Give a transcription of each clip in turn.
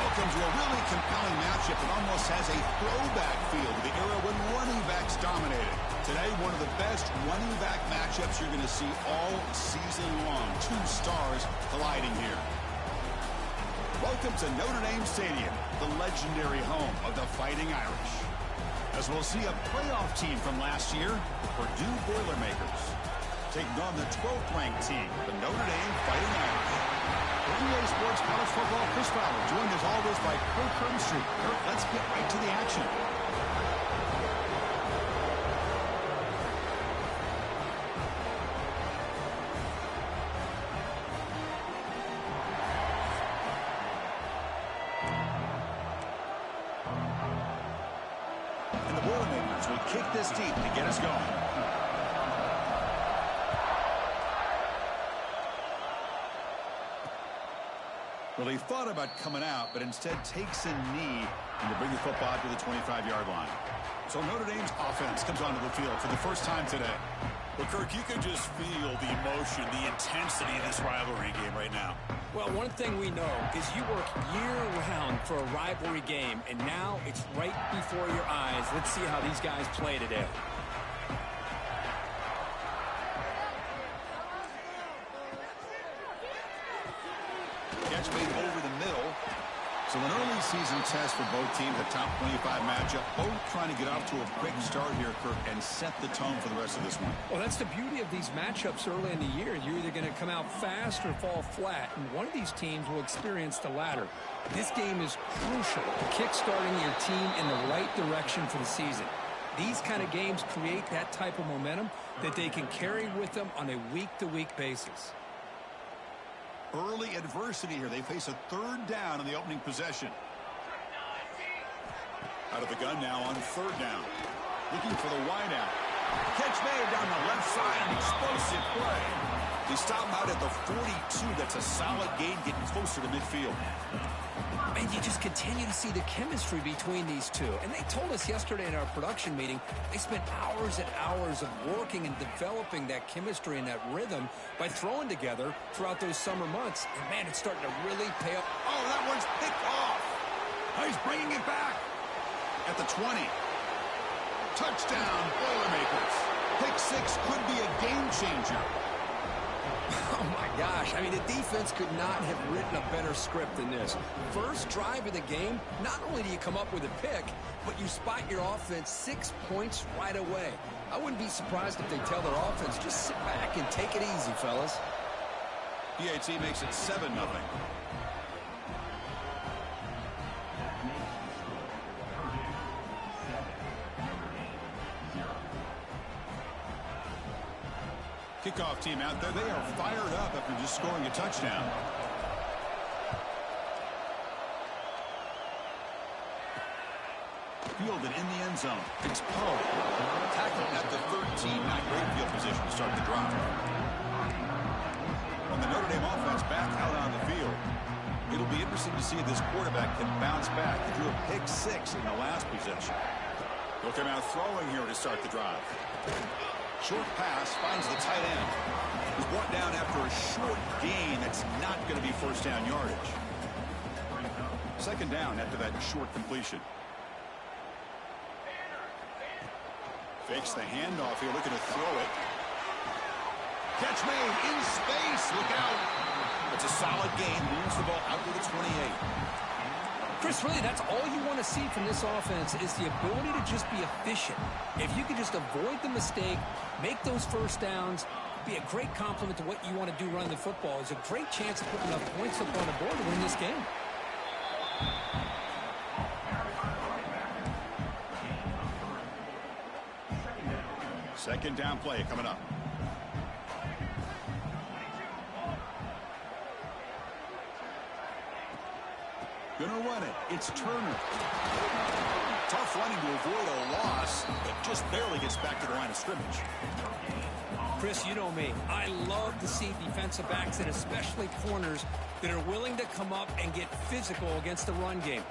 Welcome to a really compelling matchup that almost has a throwback feel to the era when running backs dominated. Today, one of the best running back matchups you're going to see all season long. Two stars colliding here. Welcome to Notre Dame Stadium, the legendary home of the Fighting Irish. As we'll see a playoff team from last year, Purdue Boilermakers, taking on the 12th-ranked team, the Notre Dame Fighting Irish. For EA Sports College Football, Chris Fowler, joined as always by Kirk Herbstreit. Kirk, let's get right to the action. And the Boilermakers will kick this deep to get us going. Well, he thought about coming out, but instead takes a knee and to bring the football to the 25-yard line. So Notre Dame's offense comes onto the field for the first time today. Well, Kirk, you can just feel the emotion, the intensity of this rivalry game right now. Well, one thing we know is you work year-round for a rivalry game, and now it's right before your eyes. Let's see how these guys play today. Catch made over the middle. So an early season test for both teams, a top 25 matchup. Both trying to get off to a quick start here, Kirk, and set the tone for the rest of this one. Well, that's the beauty of these matchups early in the year. You're either going to come out fast or fall flat, and one of these teams will experience the latter. This game is crucial to kick-starting your team in the right direction for the season. These kind of games create that type of momentum that they can carry with them on a week-to-week basis. Early adversity here. They face a third down in the opening possession. Out of the gun now on third down. Looking for the wideout. Catch made down the left side. An explosive play. They stop him out at the 42. That's a solid gain, getting closer to midfield. And you just continue to see the chemistry between these two. And they told us yesterday in our production meeting, they spent hours and hours of working and developing that chemistry and that rhythm by throwing together throughout those summer months. And, man, it's starting to really pay off. Oh, that one's picked off. Oh, he's bringing it back. At the 20. Touchdown, Boilermakers. Pick six could be a game changer. Oh, my gosh. I mean, the defense could not have written a better script than this. First drive of the game, not only do you come up with a pick, but you spot your offense 6 points right away. I wouldn't be surprised if they tell their offense, just sit back and take it easy, fellas. PAT makes it 7-0. Kickoff team out there. They are fired up after just scoring a touchdown. Fielded in the end zone. It's Poe. Tackling at the 13. Not great field position to start the drive. And the Notre Dame offense back out on the field. It'll be interesting to see if this quarterback can bounce back. He drew a pick six in the last possession. He'll come out throwing here to start the drive. Short pass finds the tight end. He's brought down after a short gain that's not going to be first down yardage. Second down after that short completion. Fakes the handoff here, looking to throw it. Catch made in space. Look out. It's a solid gain. Moves the ball out to the 28. Chris, really, that's all you want to see from this offense is the ability to just be efficient. If you can just avoid the mistake, make those first downs, be a great compliment to what you want to do running the football. It's a great chance of putting enough points up on the board to win this game. Second down play coming up. Gonna run it. It's Turner. Tough running to avoid a loss, but just barely gets back to the line of scrimmage. Chris, you know me. I love to see defensive backs and especially corners that are willing to come up and get physical against the run game.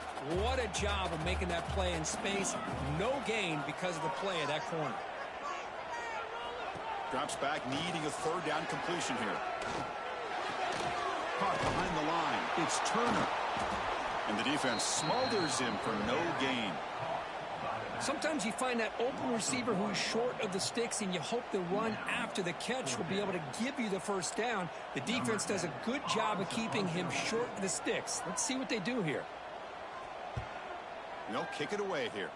What a job of making that play in space. No gain because of the play of that corner. Drops back, needing a third down completion here. Caught behind the line. It's Turner. And the defense smothers him for no gain. Sometimes you find that open receiver who is short of the sticks, and you hope the run after the catch will be able to give you the first down. The defense does a good job of keeping him short of the sticks. Let's see what they do here. They'll kick it away here.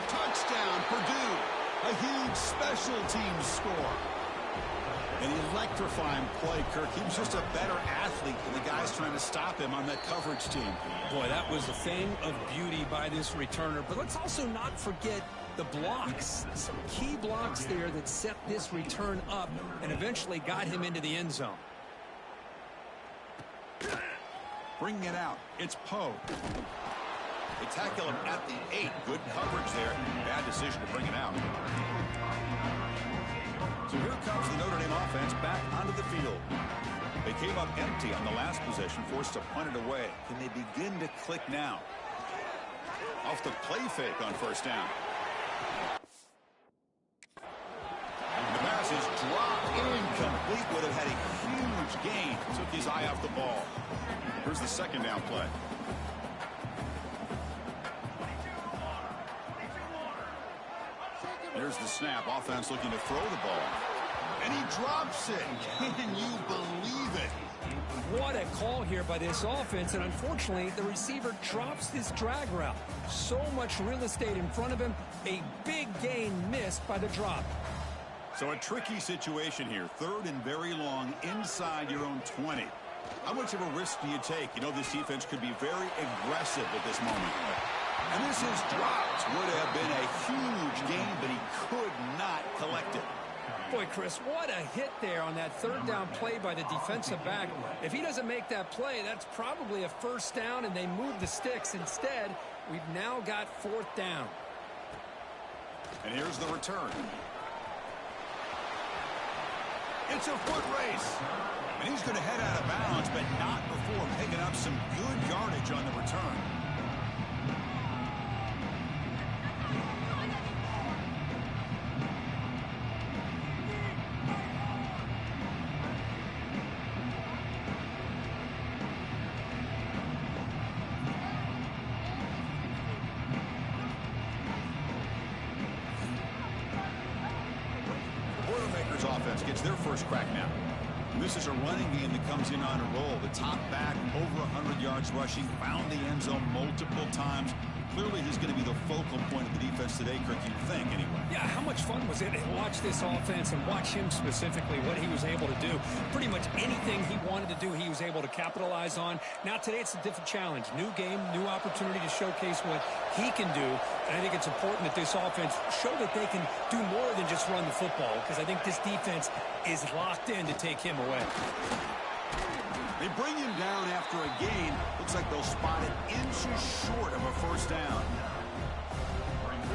Touchdown, Purdue. A huge special teams score. An electrifying play, Kirk. He was just a better athlete than the guys trying to stop him on that coverage team. Boy, that was a thing of beauty by this returner. But let's also not forget the blocks. Some key blocks there that set this return up and eventually got him into the end zone. Bringing it out. It's Poe. They tackle him at the 8. Good coverage there. Bad decision to bring it out. So here comes the Notre Dame offense back onto the field. They came up empty on the last possession, forced to punt it away. Can they begin to click now? Off the play fake on first down. And the pass is dropped incomplete. Would have had a huge gain. Took his eye off the ball. Here's the second down play. Here's the snap. Offense looking to throw the ball. And he drops it. Can you believe it? What a call here by this offense. And unfortunately, the receiver drops this drag route. So much real estate in front of him. A big gain missed by the drop. So a tricky situation here. 3rd and very long inside your own 20. How much of a risk do you take? You know, this defense could be very aggressive at this moment. And this is dropped. Would have been a huge gain, but he could not collect it. Boy, Chris, what a hit there on that 3rd down play by the defensive back. If he doesn't make that play, that's probably a first down, and they move the sticks. Instead, we've now got 4th down. And here's the return. It's a foot race. And he's going to head out of bounds, but not before picking up some good yardage on the return. Offense gets their first crack now. And this is a running game that comes in on a roll. The top back, over 100 yards rushing, found the end zone multiple times. Clearly, he's going to be the focal point of the defense today, Kirk, you'd think, anyway. Yeah, how much fun was it to watch this offense and watch him specifically, what he was able to do. Pretty much anything he wanted to do, he was able to capitalize on. Now, today, it's a different challenge. New game, new opportunity to showcase what he can do. And I think it's important that this offense show that they can do more than just run the football, because I think this defense is locked in to take him away. They bring him down after a gain. Looks like they'll spot it inches short of a first down.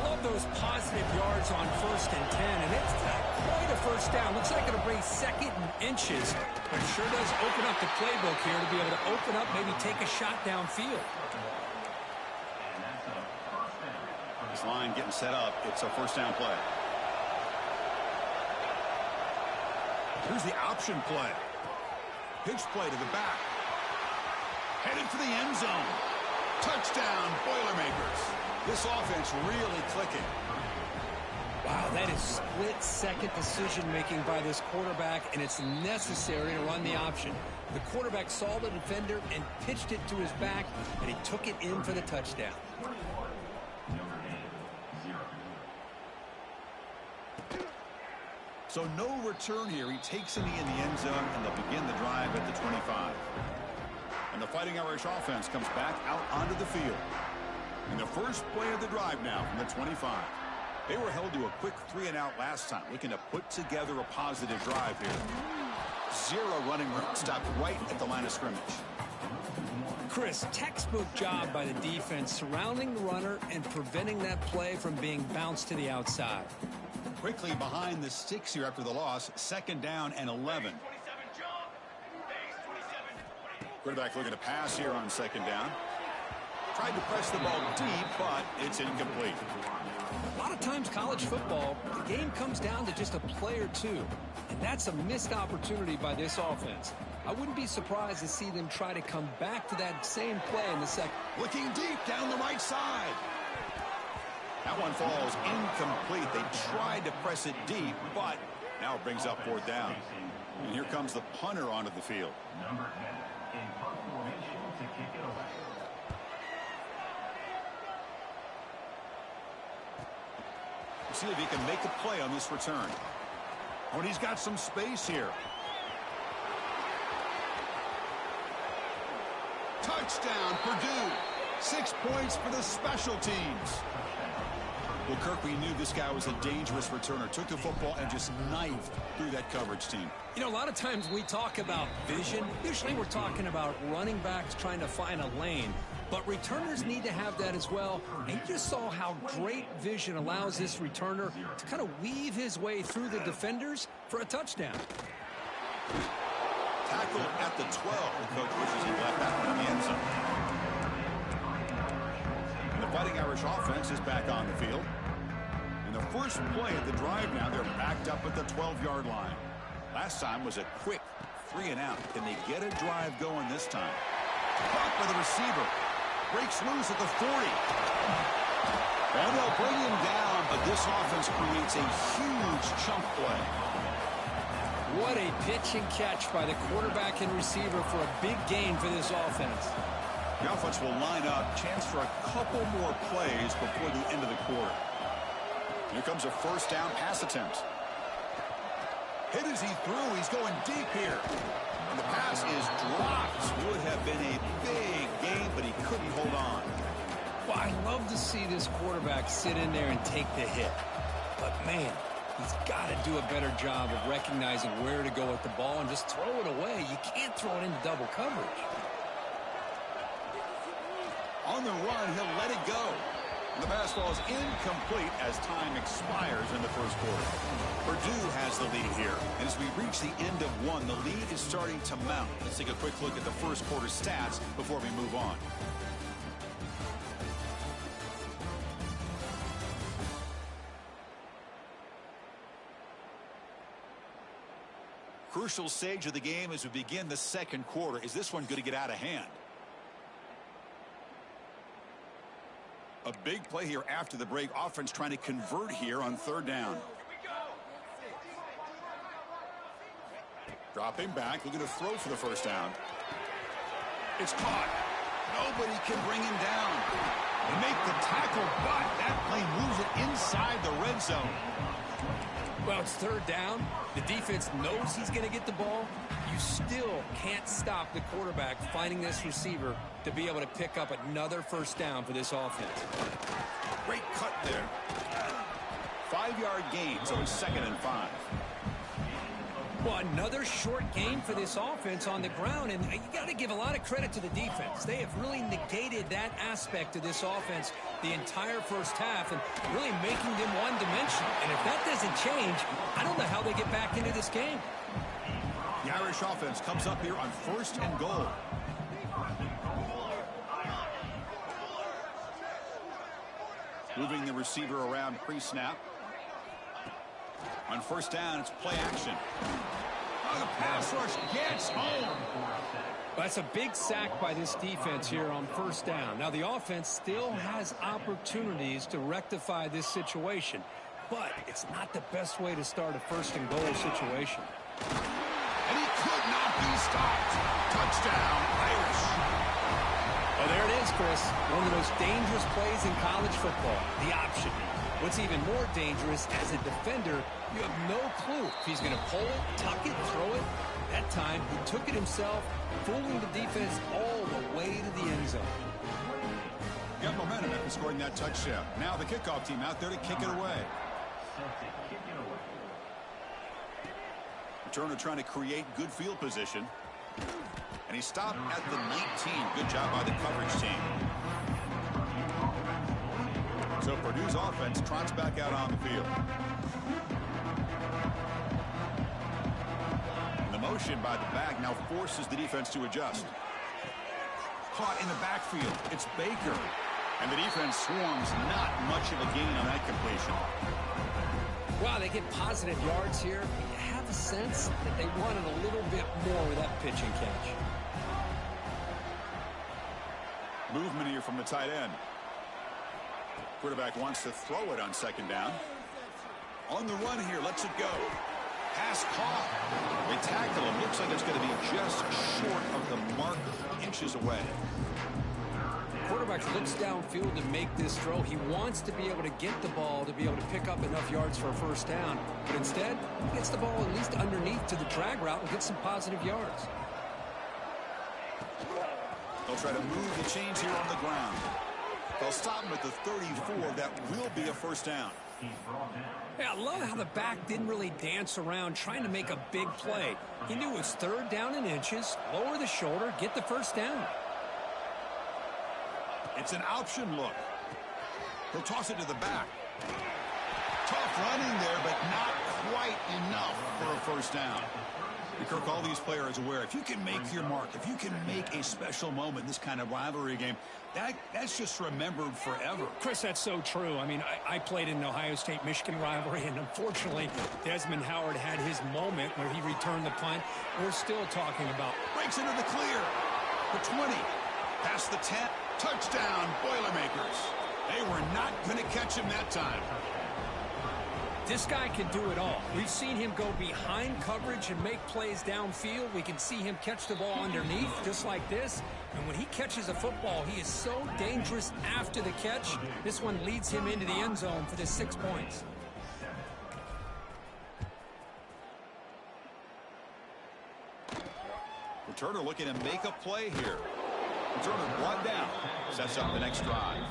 Love those positive yards on 1st and 10, and it's quite a first down. Looks like it'll bring 2nd and inches, but it sure does open up the playbook here to be able to open up, maybe take a shot downfield. This line getting set up. It's a first down play. Here's the option play. Pitch play to the back. Headed for the end zone. Touchdown, Boilermakers. This offense really clicking. Wow, that is split-second decision-making by this quarterback, and it's necessary to run the option. The quarterback saw the defender and pitched it to his back, and he took it in for the touchdown. So no return here. He takes a knee in the end zone, and they'll begin the drive at the 25. And the Fighting Irish offense comes back out onto the field. And the first play of the drive now from the 25. They were held to a quick 3-and-out last time, looking to put together a positive drive here. 0 running room, stopped right at the line of scrimmage. Chris, textbook job by the defense surrounding the runner and preventing that play from being bounced to the outside. Quickly behind the sticks here after the loss. 2nd down and 11. Quarterback looking to pass here on 2nd down. Tried to press the ball deep, but it's incomplete. A lot of times college football, the game comes down to just a play or two. And that's a missed opportunity by this offense. I wouldn't be surprised to see them try to come back to that same play in the second. Looking deep down the right side. That one falls incomplete. They tried to press it deep, but now it brings up fourth down. And here comes the punter onto the field. Number 10 in punt formation to kick it away. See if he can make a play on this return. Oh, and he's got some space here. Touchdown, Purdue. 6 points for the special teams. Well, Kirk, we knew this guy was a dangerous returner. Took the football and just knifed through that coverage team. You know, a lot of times we talk about vision. Usually we're talking about running backs trying to find a lane. But returners need to have that as well. And you just saw how great vision allows this returner to kind of weave his way through the defenders for a touchdown. Tackled at the 12. The coach wishes he left that one in the end zone. And the Fighting Irish offense is back on the field. In the first play of the drive now, they're backed up at the 12-yard line. Last time was a quick 3-and-out. Can they get a drive going this time? Caught by the receiver. Breaks loose at the 40. And they'll bring him down, but this offense creates a huge chunk play. What a pitch and catch by the quarterback and receiver for a big gain for this offense. The offense will line up. Chance for a couple more plays before the end of the quarter. Here comes a first down pass attempt. Hit as he threw. He's going deep here. And the pass is dropped. Would have been a big gain, but he couldn't hold on. Well, I love to see this quarterback sit in there and take the hit. But, man, he's got to do a better job of recognizing where to go with the ball and just throw it away. You can't throw it into double coverage. On the run, he'll let it go. The pass ball is incomplete as time expires in the first quarter. Purdue has the lead here. And as we reach the end of one, the lead is starting to mount. Let's take a quick look at the first quarter stats before we move on. Crucial stage of the game as we begin the second quarter. Is this one going to get out of hand? A big play here after the break. Offense trying to convert here on third down. Dropping back, looking to throw for the first down. It's caught. Nobody can bring him down. They make the tackle, but that play moves it inside the red zone. Well, it's third down. The defense knows he's going to get the ball. You still can't stop the quarterback finding this receiver to be able to pick up another first down for this offense. Great cut there. 5-yard gain, so it's 2nd and 5. Well, another short game for this offense on the ground, and you got to give a lot of credit to the defense. They have really negated that aspect of this offense the entire first half and really making them one-dimensional. And if that doesn't change, I don't know how they get back into this game. The Irish offense comes up here on 1st and goal. Moving the receiver around pre-snap. On first down, it's play action. Oh, the pass rush gets home. That's a big sack by this defense here on first down. Now, the offense still has opportunities to rectify this situation, but it's not the best way to start a 1st and goal situation. And he could not be stopped. Touchdown, Irish. Well, there it is, Chris. One of the most dangerous plays in college football, the option. What's even more dangerous, as a defender, you have no clue if he's going to pull it, tuck it, throw it. That time, he took it himself, fooling the defense all the way to the end zone. Got momentum after scoring that touchdown. Now the kickoff team out there to kick it away. Returner trying to create good field position. And he stopped at the 19. Good job by the coverage team. So Purdue's offense trots back out on the field. And the motion by the back now forces the defense to adjust. caught in the backfield. It's Baker. And the defense swarms, not much of a gain on that completion. Wow, they get positive yards here. But you have a sense that they wanted a little bit more with that pitch and catch. Movement here from the tight end. Quarterback wants to throw it on second down. On the run here, lets it go. Pass caught. They tackle him. Looks like it's going to be just short of the marker, inches away. Quarterback looks downfield to make this throw. He wants to be able to get the ball to be able to pick up enough yards for a first down. But instead, he gets the ball at least underneath to the drag route and gets some positive yards. They'll try to move the chains here on the ground. They'll stop him at the 34. That will be a first down. Yeah, I love how the back didn't really dance around trying to make a big play. He knew it was third down in inches, lower the shoulder, get the first down. It's an option look. He'll toss it to the back. Tough running there, but not quite enough for a first down. And Kirk, all these players aware, if you can make your mark, if you can make a special moment in this kind of rivalry game, that's just remembered forever. Chris, that's so true. I mean, I played in an Ohio State-Michigan rivalry, and unfortunately, Desmond Howard had his moment where he returned the punt. We're still talking about. Breaks into the clear. The 20. Past the 10. Touchdown, Boilermakers. They were not going to catch him that time. This guy can do it all. We've seen him go behind coverage and make plays downfield. We can see him catch the ball underneath, just like this. And when he catches a football, he is so dangerous after the catch. This one leads him into the end zone for the 6 points. Returner looking to make a play here. Returner brought down. Sets up the next drive.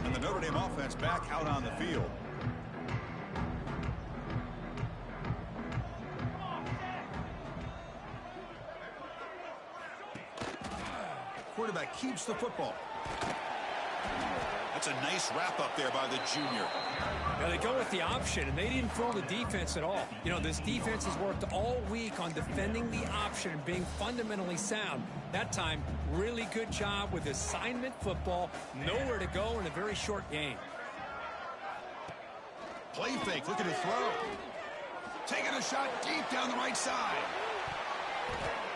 And the Notre Dame offense back out on the field. Quarterback keeps the football. That's a nice wrap up there by the junior. Now they go with the option, and they didn't fool the defense at all. You know, this defense has worked all week on defending the option and being fundamentally sound. That time, really good job with assignment football. Nowhere to go in a very short game. Play fake, looking to throw. Taking a shot deep down the right side.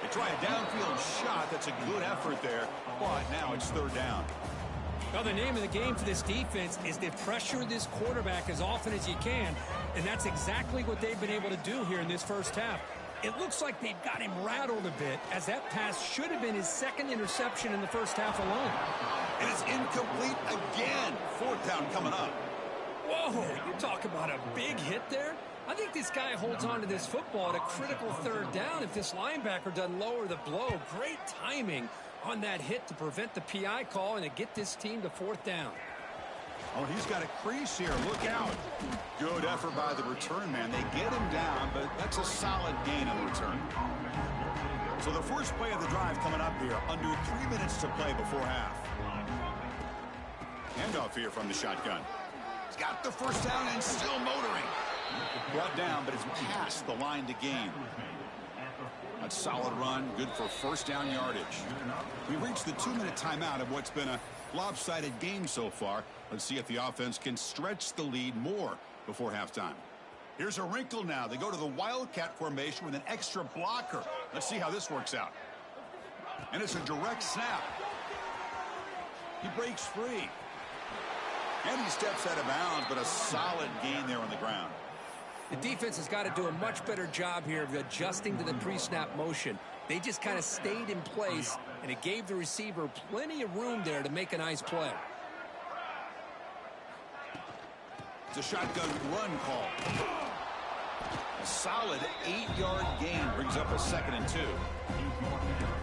They try a downfield shot. That's a good effort there, but now it's third down. Well, the name of the game for this defense is to pressure this quarterback as often as you can, and that's exactly what they've been able to do here in this first half. It looks like they've got him rattled a bit, as that pass should have been his second interception in the first half alone. And it's incomplete again. Fourth down coming up. Whoa, you talk about a big hit there. I think this guy holds on to this football at a critical third down if this linebacker doesn't lower the blow. Great timing on that hit to prevent the PI call and to get this team to fourth down. Oh, he's got a crease here. Look out. Good effort by the return man. They get him down, but that's a solid gain on the return. So the first play of the drive coming up here. Under 3 minutes to play before half. Handoff here from the shotgun. He's got the first down and still motoring. Brought down, but it's past the line to gain. A solid run, good for first down yardage. We reached the 2-minute timeout of what's been a lopsided game so far. Let's see if the offense can stretch the lead more before halftime. Here's a wrinkle now. They go to the Wildcat formation with an extra blocker. Let's see how this works out. And it's a direct snap. He breaks free. And he steps out of bounds, but a solid gain there on the ground. The defense has got to do a much better job here of adjusting to the pre-snap motion. They just kind of stayed in place, and it gave the receiver plenty of room there to make a nice play. It's a shotgun run call. A solid 8-yard gain brings up a 2nd and 2.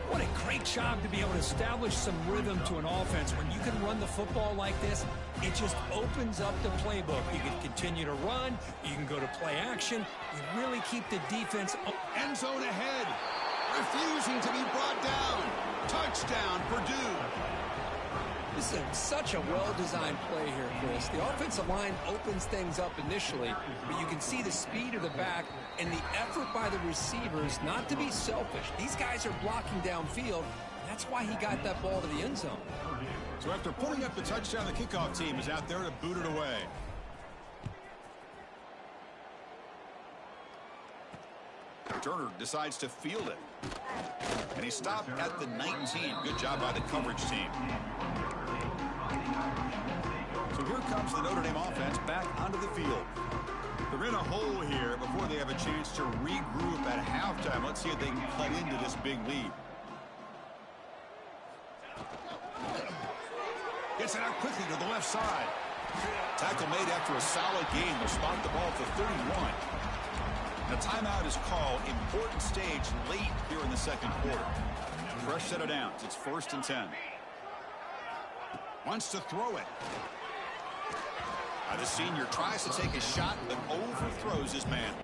What a great job to be able to establish some rhythm to an offense. When you can run the football like this, it just opens up the playbook. You can continue to run. You can go to play action. You really keep the defense. End zone ahead. Refusing to be brought down. Touchdown, Purdue. This is such a well-designed play here, Chris. The offensive line opens things up initially, but you can see the speed of the back and the effort by the receivers not to be selfish. These guys are blocking downfield. That's why he got that ball to the end zone. So after putting up the touchdown, the kickoff team is out there to boot it away. Turner decides to field it. And he stopped at the 19. Good job by the coverage team. So here comes the Notre Dame offense back onto the field. They're in a hole here before they have a chance to regroup at halftime. Let's see if they can cut into this big lead. Gets it out quickly to the left side. Tackle made after a solid gain. They'll spot the ball at the 31. The timeout is called. Important stage late here in the second quarter. Fresh set of downs. It's 1st and 10. Wants to throw it. The senior tries to take a shot, but overthrows his man.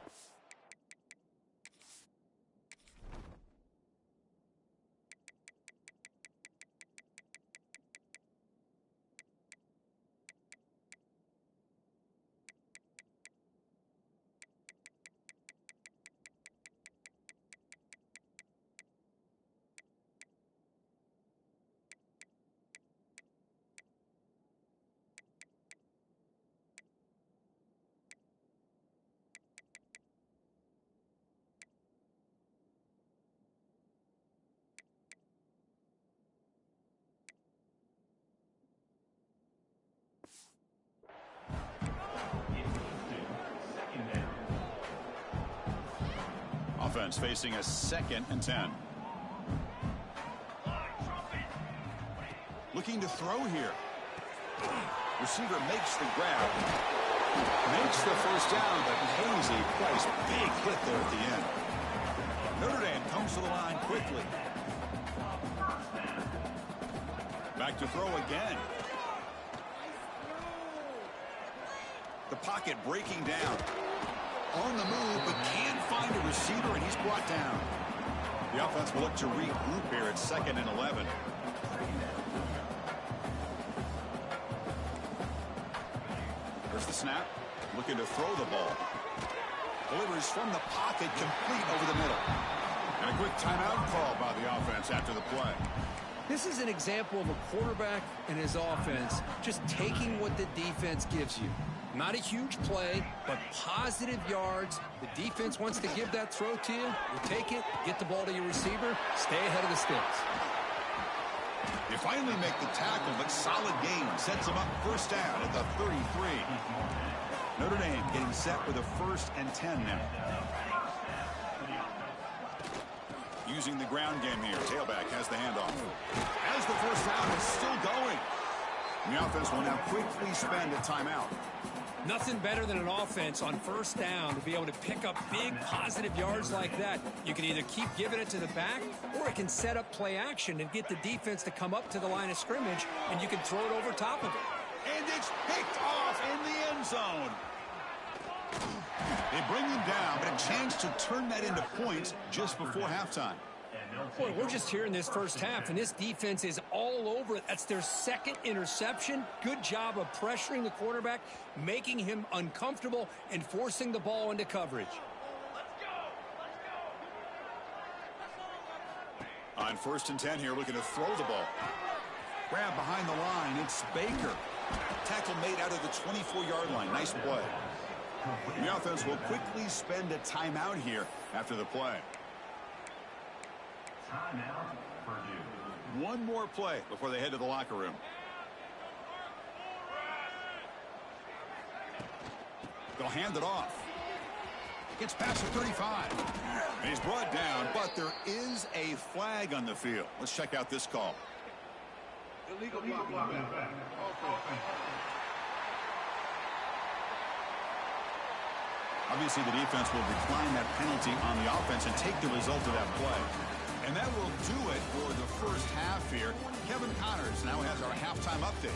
Offense facing a 2nd and 10. Looking to throw here. Receiver makes the grab. Makes the first down, but pays a price. Big hit there at the end. Notre Dame comes to the line quickly. Back to throw again. The pocket breaking down. On the move, but can't find a receiver, and he's brought down. The offense will look to regroup here at 2nd and 11. There's the snap. Looking to throw the ball. Delivers from the pocket, complete over the middle. And a quick timeout call by the offense after the play. This is an example of a quarterback and his offense just taking what the defense gives you. Not a huge play, but positive yards. The defense wants to give that throw to you. You take it, get the ball to your receiver, stay ahead of the sticks. They finally make the tackle, but solid gain sets them up 1st down at the 33. Notre Dame getting set with a 1st and 10 now. Using the ground game here. Tailback has the handoff. As the first down is still going. The offense will now quickly spend a timeout. Nothing better than an offense on 1st down to be able to pick up big positive yards like that. You can either keep giving it to the back, or it can set up play action and get the defense to come up to the line of scrimmage, and you can throw it over top of it. And it's picked off in the end zone. They bring him down, but a chance to turn that into points just before halftime. Boy, we're just here in this first half, and this defense is all over it. That's their 2nd interception. Good job of pressuring the quarterback, making him uncomfortable, and forcing the ball into coverage. On 1st and 10 here, looking to throw the ball. Grab behind the line. It's Baker. Tackle made out of the 24-yard line. Nice play. The offense will quickly spend a timeout here after the play. Timeout, Purdue. One more play before they head to the locker room. They'll hand it off. Gets past the 35. And he's brought down, but there is a flag on the field. Let's check out this call. Illegal blocking. Obviously, the defense will decline that penalty on the offense and take the result of that play. And that will do it for the first half here. Kevin Connors now has our halftime update.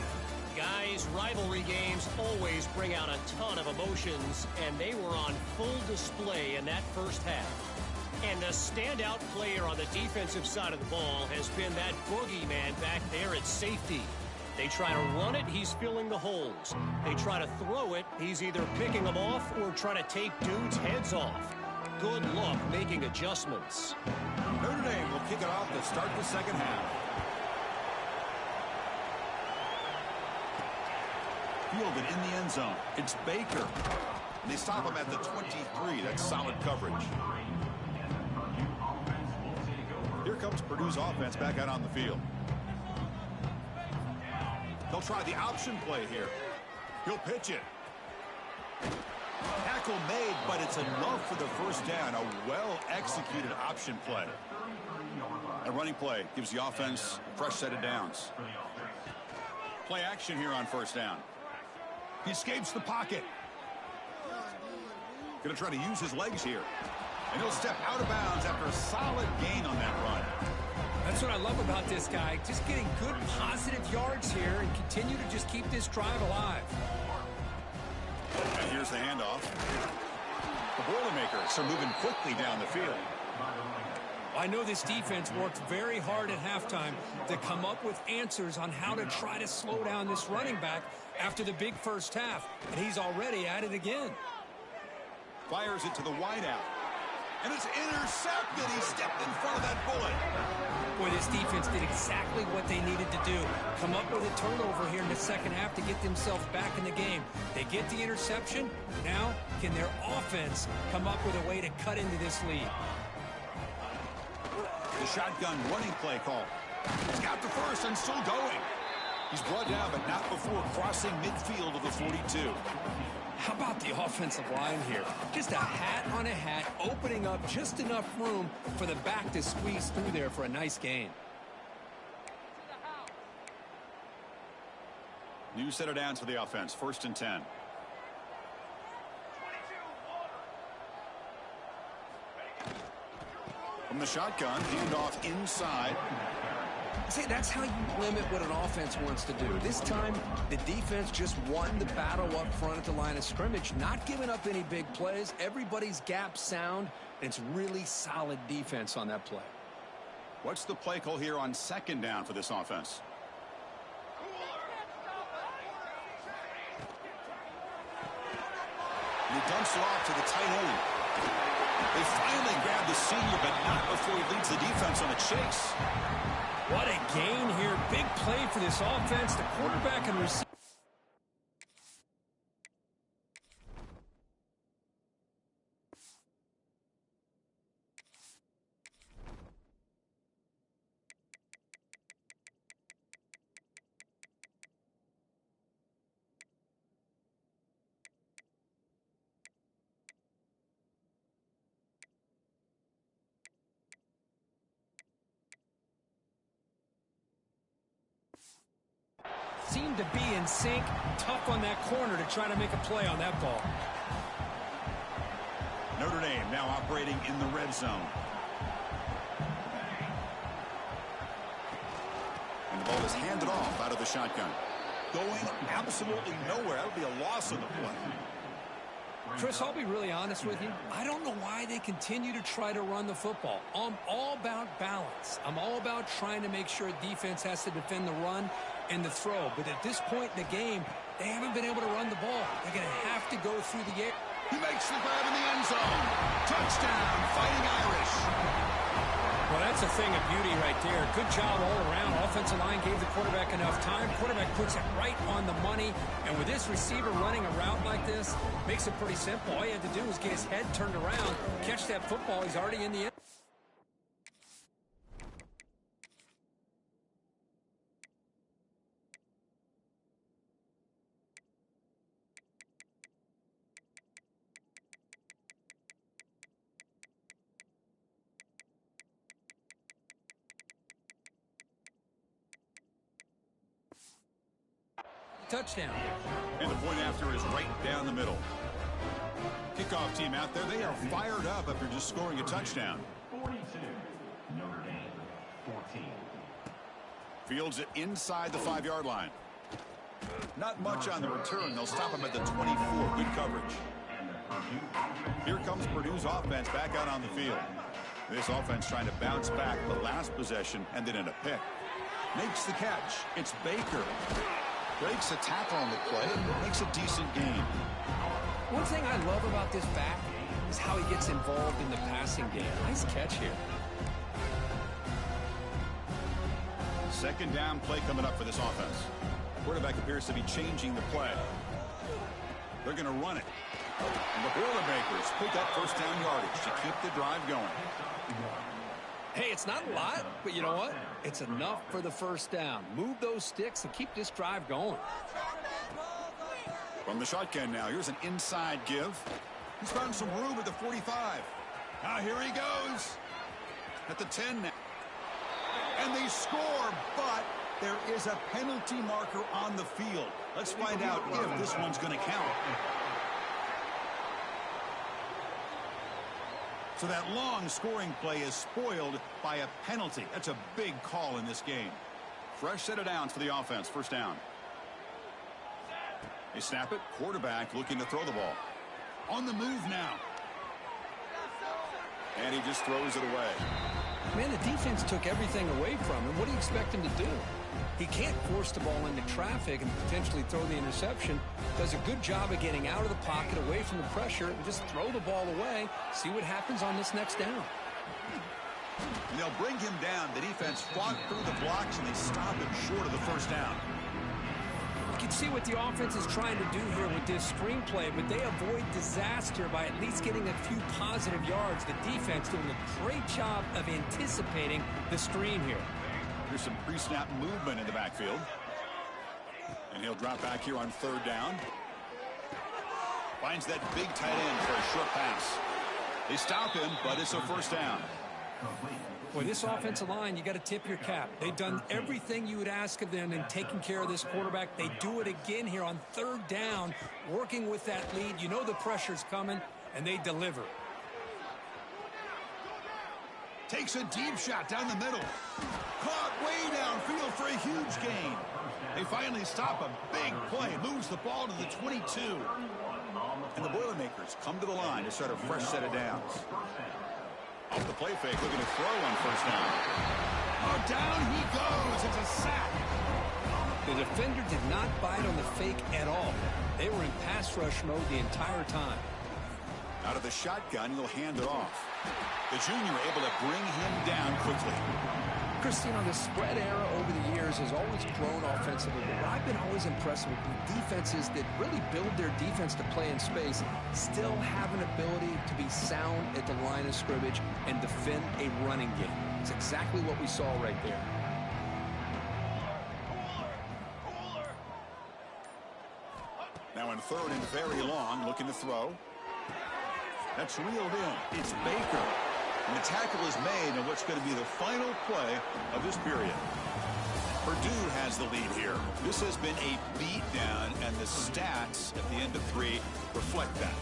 Guys, rivalry games always bring out a ton of emotions, and they were on full display in that first half. And the standout player on the defensive side of the ball has been that boogeyman back there at safety. They try to run it, he's filling the holes. They try to throw it, he's either picking them off or trying to take dudes' heads off. Good luck making adjustments. Notre Dame will kick it off to start the second half. Fielded in the end zone. It's Baker. And they stop him at the 23. That's solid coverage. Here comes Purdue's offense back out on the field. They'll try the option play here. He'll pitch it. Tackle made, but it's enough for the first down. A well-executed option play. A running play gives the offense a fresh set of downs. Play action here on first down. He escapes the pocket. Going to try to use his legs here. And he'll step out of bounds after a solid gain on that run. That's what I love about this guy. Just getting good positive yards here and continue to just keep this drive alive. And here's the handoff. The Boilermakers are moving quickly down the field. I know this defense worked very hard at halftime to come up with answers on how to try to slow down this running back after the big first half. And he's already at it again. Fires it to the wideout. And it's intercepted. He stepped in front of that bullet. Boy, this defense did exactly what they needed to do. Come up with a turnover here in the second half to get themselves back in the game. They get the interception. Now, can their offense come up with a way to cut into this lead? The shotgun running play call. He's got the first and still going. He's brought down, but not before crossing midfield of the 42. How about the offensive line here? Just a hat on a hat, opening up just enough room for the back to squeeze through there for a nice gain. New set of downs for the offense. 1st and 10. From the shotgun, handoff inside. See, that's how you limit what an offense wants to do. This time, the defense just won the battle up front at the line of scrimmage, not giving up any big plays. Everybody's gap sound, and it's really solid defense on that play. What's the play call here on 2nd down for this offense? And he dumps it off to the tight end. They finally grab the senior, but not before he leads the defense on a chase. What a gain here. Big play for this offense. The quarterback and receiver. Seemed to be in sync. Tough on that corner to try to make a play on that ball. Notre Dame now operating in the red zone. And the ball is handed off out of the shotgun. Going absolutely nowhere. That'll be a loss of the play. Chris, I'll be really honest with you. I don't know why they continue to try to run the football. I'm all about balance. I'm all about trying to make sure defense has to defend the run and the throw. But at this point in the game, they haven't been able to run the ball. They're going to have to go through the air. He makes the grab in the end zone. Touchdown, Fighting Irish. Well, that's a thing of beauty right there. Good job all around. Offensive line gave the quarterback enough time. Quarterback puts it right on the money. And with this receiver running a route like this, makes it pretty simple. All he had to do was get his head turned around, catch that football. He's already in the end. Touchdown. And the point after is right down the middle. Kickoff team out there. They are fired up after just scoring a touchdown. 42. Notre Dame. 14. Fields it inside the 5-yard line. Not much on the return. They'll stop him at the 24. Good coverage. Here comes Purdue's offense back out on the field. This offense trying to bounce back the last possession and then in a pick. Makes the catch. It's Baker. Breaks a tackle on the play and makes a decent gain. One thing I love about this back is how he gets involved in the passing game. Nice catch here. Second down play coming up for this offense. Quarterback appears to be changing the play. They're going to run it. And the Boilermakers pick up first down yardage to keep the drive going. Hey, it's not a lot, but you know what? It's enough for the first down. Move those sticks and keep this drive going. From the shotgun now, here's an inside give. He's found some room at the 45. Now here he goes. At the 10 now. And they score, but there is a penalty marker on the field. Let's find out if this one's going to count. So that long scoring play is spoiled by a penalty. That's a big call in this game. Fresh set of downs for the offense. First down. They snap it. Quarterback looking to throw the ball. On the move now. And he just throws it away. Man, the defense took everything away from him. What do you expect him to do? He can't force the ball into traffic and potentially throw the interception. Does a good job of getting out of the pocket, away from the pressure, and just throw the ball away. See what happens on this next down. And they'll bring him down. The defense fought through the blocks, and they stop him short of the first down. You can see what the offense is trying to do here with this screenplay, but they avoid disaster by at least getting a few positive yards. The defense doing a great job of anticipating the screen here. Here's some pre-snap movement in the backfield. And he'll drop back here on third down. Finds that big tight end for a short pass. They stop him, but it's a first down. Boy, this offensive line, you got to tip your cap. They've done everything you would ask of them in taking care of this quarterback. They do it again here on third down, working with that lead. You know the pressure's coming, and they deliver. Takes a deep shot down the middle. Caught way downfield for a huge gain. They finally stop a big play. Moves the ball to the 22. And the Boilermakers come to the line to start a fresh set of downs. Off the play fake, looking to throw on first down. Oh, down he goes. It's a sack. The defender did not bite on the fake at all. They were in pass rush mode the entire time. Out of the shotgun, he'll hand it off. The junior able to bring him down quickly. Chris, you know, the spread era over the years has always grown offensively, but what I've been always impressed with defenses that really build their defense to play in space still have an ability to be sound at the line of scrimmage and defend a running game. It's exactly what we saw right there. Now in third and very long, looking to throw. That's reeled in. It's Baker. And the tackle is made on what's going to be the final play of this period. Purdue has the lead here. This has been a beatdown, and the stats at the end of 3 reflect that.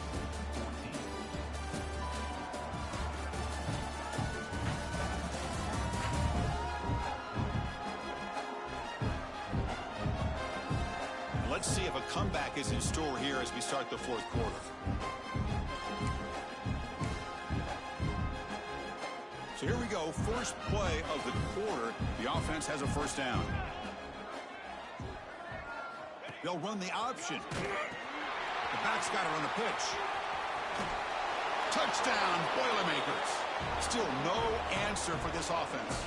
Let's see if a comeback is in store here as we start the fourth quarter. So here we go, first play of the quarter. The offense has a first down. They'll run the option. The back's got it on the pitch. Touchdown, Boilermakers. Still no answer for this offense.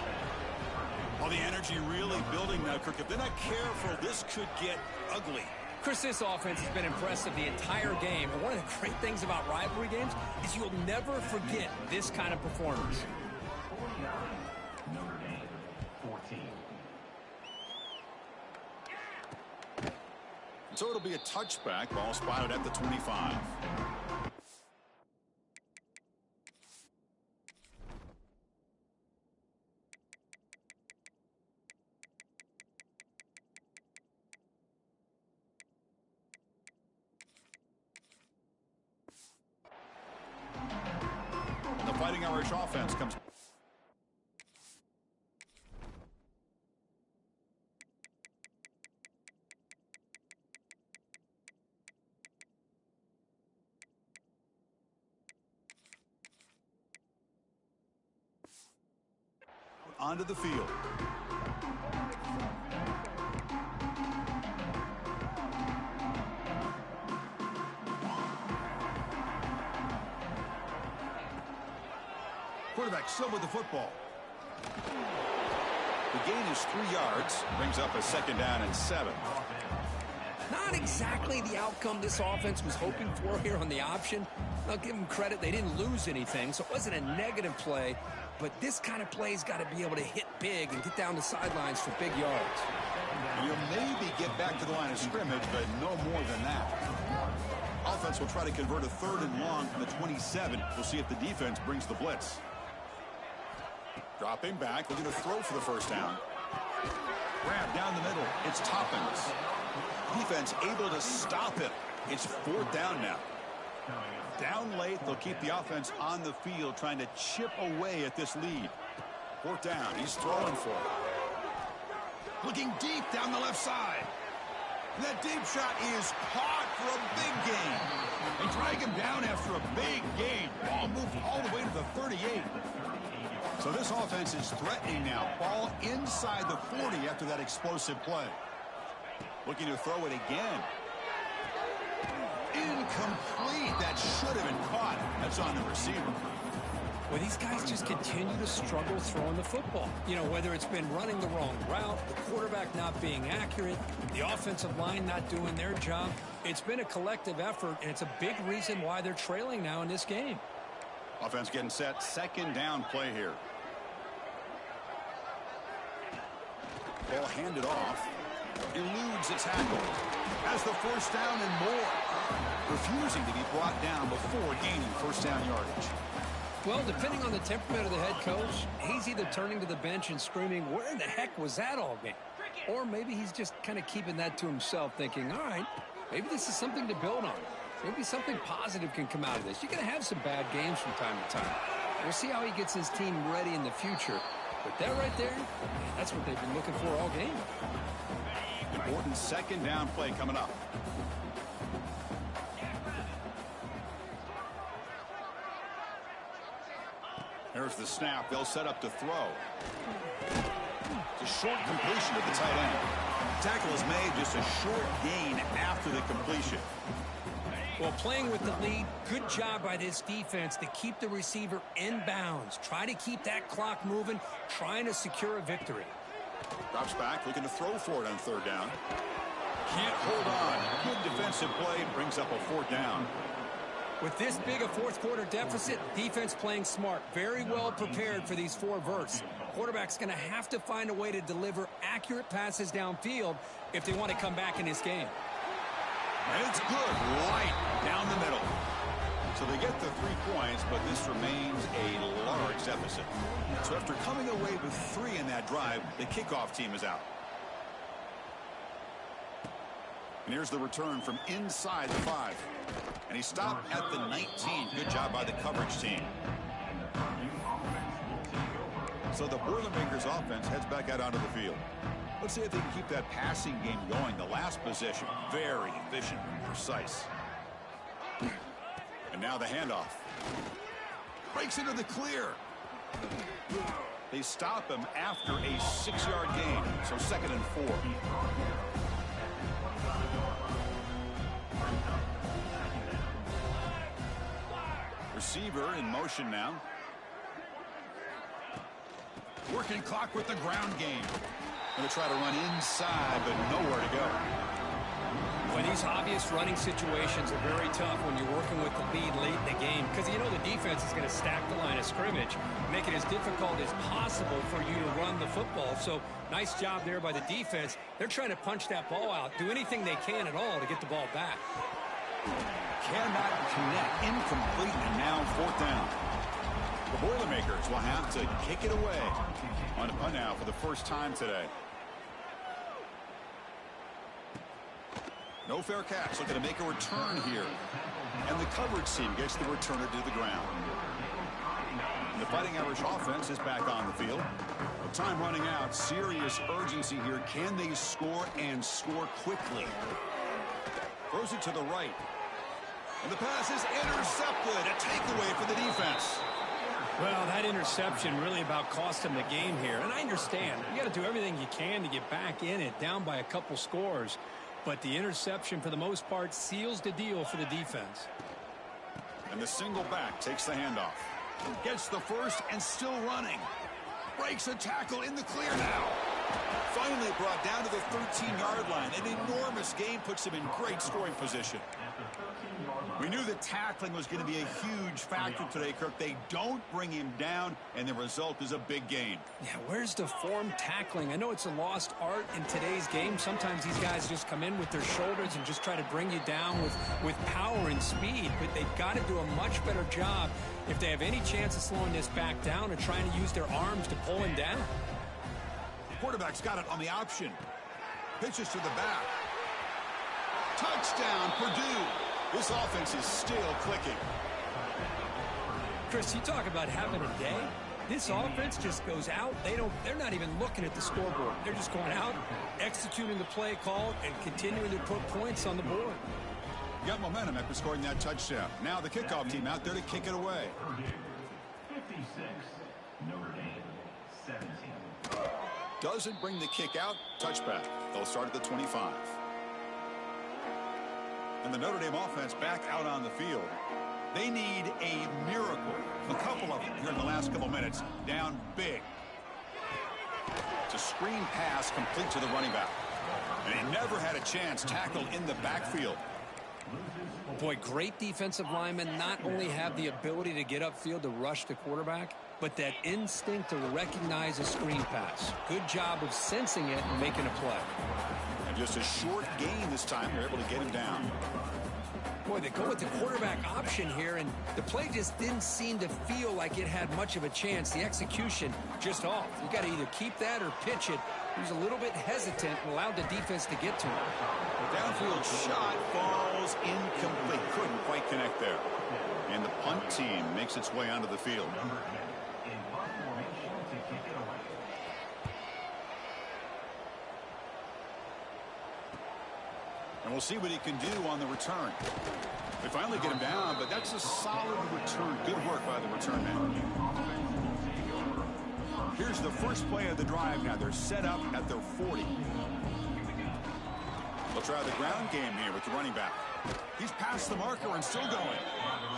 Well, the energy really building now, Kirk. If they're not careful, this could get ugly. Chris, this offense has been impressive the entire game. And one of the great things about rivalry games is you'll never forget this kind of performance. Notre Dame, 14. So it'll be a touchback. Ball spotted at the 25. The Fighting Irish offense comes. Onto the field. Quarterback still with the football. The gain is 3 yards. Brings up a 2nd down and 7. Not exactly the outcome this offense was hoping for here on the option. I'll give them credit. They didn't lose anything, so it wasn't a negative play. But this kind of play's got to be able to hit big and get down the sidelines for big yards. You'll maybe get back to the line of scrimmage, but no more than that. Offense will try to convert a 3rd and long from the 27. We'll see if the defense brings the blitz. Dropping back, looking to throw for the 1st down. Grab down the middle. It's Toppins. Defense able to stop it. It's 4th down now. Down late, they'll keep the offense on the field trying to chip away at this lead. 4th down, he's throwing for it. Looking deep down the left side. And that deep shot is caught for a big gain. They drag him down after a big gain. Ball moved all the way to the 38. So this offense is threatening now. Ball inside the 40 after that explosive play. Looking to throw it again. Incomplete. That should have been caught. That's on the receiver. Well, these guys just continue to struggle throwing the football. You know, whether it's been running the wrong route, the quarterback not being accurate, the offensive line not doing their job. It's been a collective effort, and it's a big reason why they're trailing now in this game. Offense getting set. 2nd down play here. Ball handed off. Eludes a tackle. Has the 1st down and more. Refusing to be brought down before gaining 1st down yardage. Well, depending on the temperament of the head coach, he's either turning to the bench and screaming, where in the heck was that all game? Or maybe he's just kind of keeping that to himself, thinking, all right, maybe this is something to build on. Maybe something positive can come out of this. You're going to have some bad games from time to time. We'll see how he gets his team ready in the future. But that right there, man, that's what they've been looking for all game. Important 2nd down play coming up. There's the snap. They'll set up to throw. It's a short completion to the tight end. Tackle is made, just a short gain after the completion. Well, playing with the lead, good job by this defense to keep the receiver in bounds. Try to keep that clock moving, trying to secure a victory. Drops back, looking to throw for it on 3rd down. Can't hold on. Good defensive play, brings up a 4th down. With this big a 4th quarter deficit, defense playing smart, very well prepared for these 4 verts. Quarterback's going to have to find a way to deliver accurate passes downfield if they want to come back in this game. And it's good, right down the middle. So they get the 3 points, but this remains a large deficit. So after coming away with 3 in that drive, the kickoff team is out. And here's the return from inside the 5. And he stopped at the 19. Good job by the coverage team. So the Boilermakers offense heads back out onto the field. Let's see if they can keep that passing game going. The last possession, very efficient and precise. And now the handoff. Breaks into the clear. They stop him after a 6-yard gain. So 2nd and 4. Receiver in motion now. Working clock with the ground game. Going to try to run inside, but nowhere to go. Well, these obvious running situations are very tough when you're working with the lead late in the game because you know the defense is going to stack the line of scrimmage, make it as difficult as possible for you to run the football. So nice job there by the defense. They're trying to punch that ball out, do anything they can at all to get the ball back. Cannot connect. Incomplete, and now 4th down. The Boilermakers will have to kick it away on a punt now for the first time today. No fair catch. Looking to make a return here. And the coverage team gets the returner to the ground. And the Fighting Irish offense is back on the field. With time running out, serious urgency here. Can they score and score quickly? Throws it to the right. And the pass is intercepted. A takeaway for the defense. Well, that interception really about cost him the game here. And I understand. You got to do everything you can to get back in it, down by a couple scores. But the interception, for the most part, seals the deal for the defense. And the single back takes the handoff. Gets the first and still running. Breaks a tackle in the clear now. Finally brought down to the 13-yard line. An enormous gain puts him in great scoring position. We knew that tackling was going to be a huge factor today, Kirk. They don't bring him down, and the result is a big gain. Yeah, where's the form tackling? I know it's a lost art in today's game. Sometimes these guys just come in with their shoulders and just try to bring you down with power and speed, but they've got to do a much better job if they have any chance of slowing this back down or trying to use their arms to pull him down. Quarterback's got it on the option. Pitches to the back. Touchdown, Purdue. This offense is still clicking. Chris, you talk about having a day. This offense just goes out. They're not even looking at the scoreboard. They're just going out, executing the play call, and continuing to put points on the board. Got momentum after scoring that touchdown. Now the kickoff team out there to kick it away. 56, Notre Dame, 17. Doesn't bring the kick out. Touchback. They'll start at the 25. And the Notre Dame offense back out on the field. They need a miracle. A couple of them here in the last couple minutes. Down big. It's a screen pass complete to the running back. And he never had a chance tackled in the backfield. Boy, great defensive linemen not only have the ability to get upfield to rush the quarterback, but that instinct to recognize a screen pass. Good job of sensing it and making a play. And just a short gain this time. They're able to get him down. Boy, they go with the quarterback option here, and the play just didn't seem to feel like it had much of a chance. The execution just off. You got to either keep that or pitch it. He was a little bit hesitant and allowed the defense to get to him. Downfield shot falls incomplete. Couldn't quite connect there. And the punt team makes its way onto the field. In punt formation to kick it away. And we'll see what he can do on the return. They finally get him down, but that's a solid return. Good work by the return man. Here's the first play of the drive now. They're set up at their 40. They'll try the ground game here with the running back. He's past the marker and still going.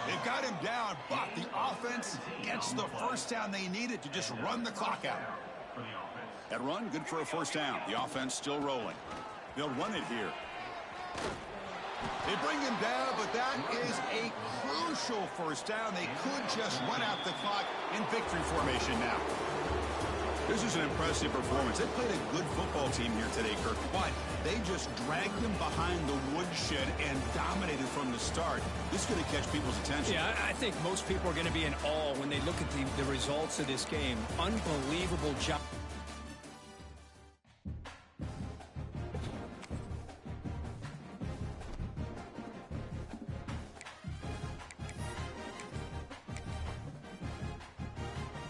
They've got him down, but the offense gets the first down they needed to just run the clock out. That run, good for a first down. The offense still rolling. They'll run it here. They bring him down, but that is a crucial first down. They could just run out the clock in victory formation now. This is an impressive performance. They played a good football team here today, Kirk, but they just dragged them behind the woodshed and dominated from the start. This is going to catch people's attention. Yeah, I think most people are going to be in awe when they look at the results of this game. Unbelievable job.